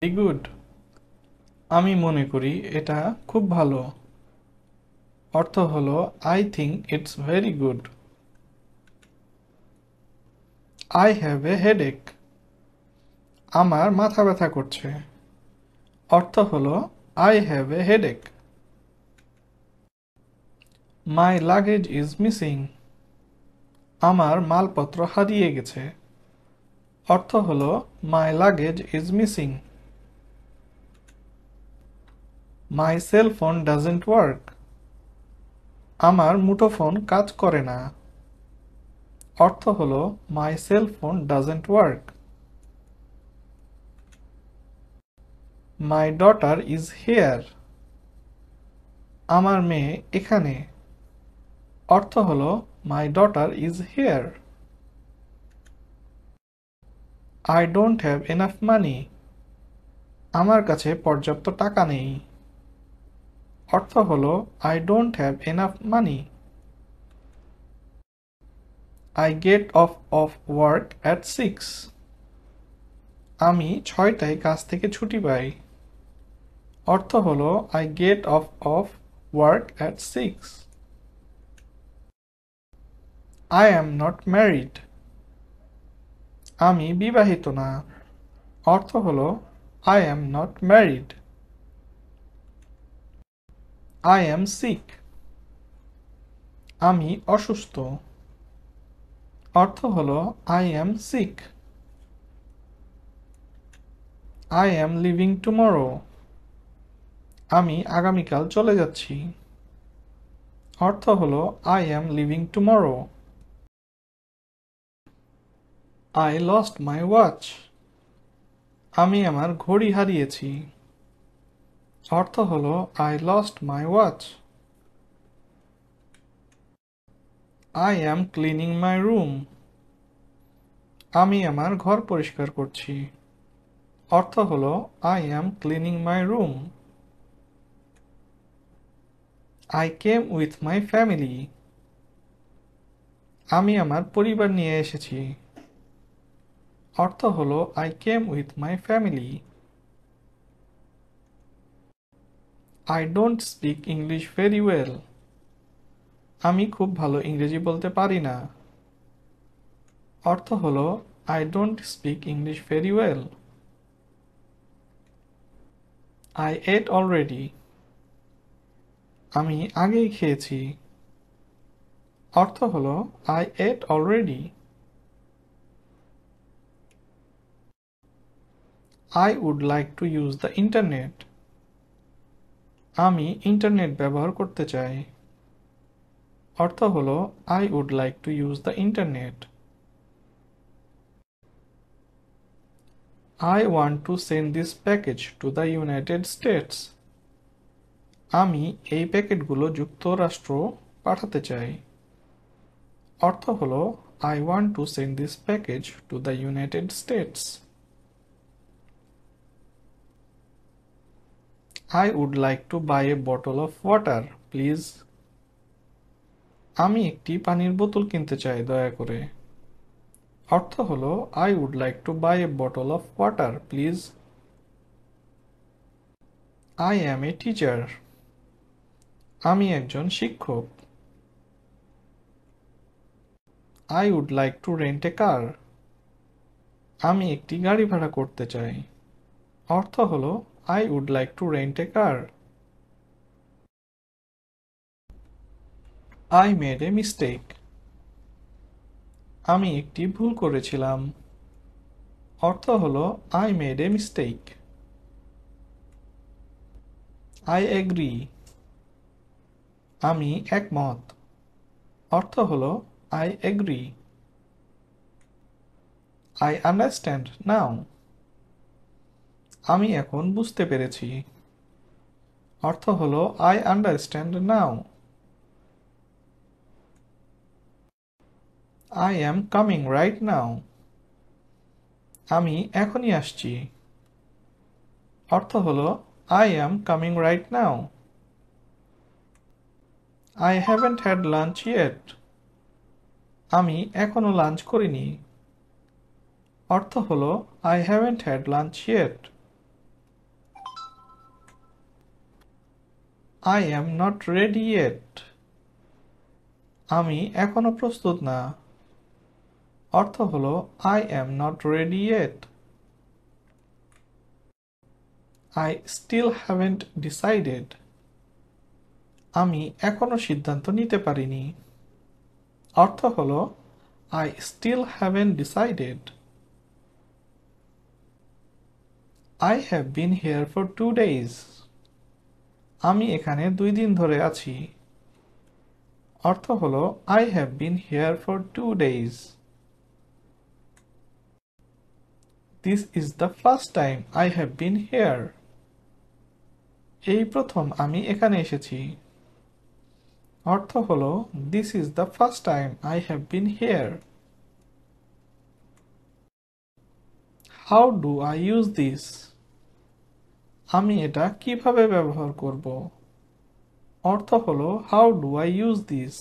Good. আমি মনে করি এটা খুব ভালো। অর্থ হলো I think it's very good. I have a headache. আমার মাথা ব্যথা করছে। অর্থ হলো I have a headache. My luggage is missing. আমার মালপত্র হারিয়ে গেছে। অর্থ হলো my luggage is missing. My cell phone doesn't work. আমার মুঠোফোন কাজ করে না। অর্থ হলো my cell phone doesn't work. My daughter is here. আমার মেয়ে এখানে। অর্থ হলো my daughter is here. I don't have enough money. আমার কাছে পর্যাপ্ত টাকা নেই। অর্থ হলো I don't have enough money. I get off work at 6। আমি 6টায় কাজ থেকে ছুটি পাই। অর্থ হলো I get off work at 6। I am not married. আমি বিবাহিত না। অর্থ হলো I am not married. I am sick. আমি অসুস্থ। অর্থ হলো I am sick. I am leaving tomorrow. আমি আগামীকাল চলে যাচ্ছি। অর্থ হলো I am leaving tomorrow. I lost my watch. আমি আমার ঘড়ি হারিয়েছি। অর্থ হলো I lost my watch. I am cleaning my room. আমি আমার ঘর পরিষ্কার করছি। অর্থ হলো I am cleaning my room. I came with my family. আমি আমার পরিবার নিয়ে এসেছি। অর্থ হলো I came with my family. I don't speak English very well. আমি খুব ভালো ইংরেজি বলতে পারি না। অর্থ হলো I don't speak English very well. I ate already. আমি আগেই খেয়েছি। অর্থ হলো I ate already. I would like to use the internet. আমি ইন্টারনেট ব্যবহার করতে চাই। অর্থ হলো I would like to use the internet. I want to send this package to the United States. আমি এই প্যাকেটগুলো যুক্তরাষ্ট্র পাঠাতে চাই। অর্থ হলো I want to send this package to the United States. I would like to buy a bottle of water please. আমি একটি পানির বোতল কিনতে চাই দয়া করে। অর্থ হলো I would like to buy a bottle of water please. I am a teacher. আমি একজন শিক্ষক। I would like to rent a car. আমি একটি গাড়ি ভাড়া করতে চাই। অর্থ হলো I would like to rent a car. I made a mistake. আমি একটি ভুল করেছিলাম। অর্থ হলো I made a mistake. I agree. আমি একমত। অর্থ হলো I agree. I understand now. আমি এখন বুঝতে পেরেছি। অর্থ হলো I understand now. I am coming right now. আমি এখনই আসছি। অর্থ হলো I am coming right now. I haven't had lunch yet. আমি এখনো লাঞ্চ করিনি। অর্থ হলো I haven't had lunch yet. I am not ready yet. আমি এখনো প্রস্তুত না। অর্থ হলো I am not ready yet. I still haven't decided. আমি এখনো সিদ্ধান্ত নিতে পারিনি। অর্থ হলো I still haven't decided. I have been here for 2 days. আমি এখানে 2 দিন ধরে আছি। অর্থ হলো I have been here for 2 days. This is the first time I have been here. এই প্রথম আমি এখানে এসেছি। অর্থ হলো This is the first time I have been here. How do I use this? আমি এটা কিভাবে ব্যবহার করব? অর্থ হলো How do I use this?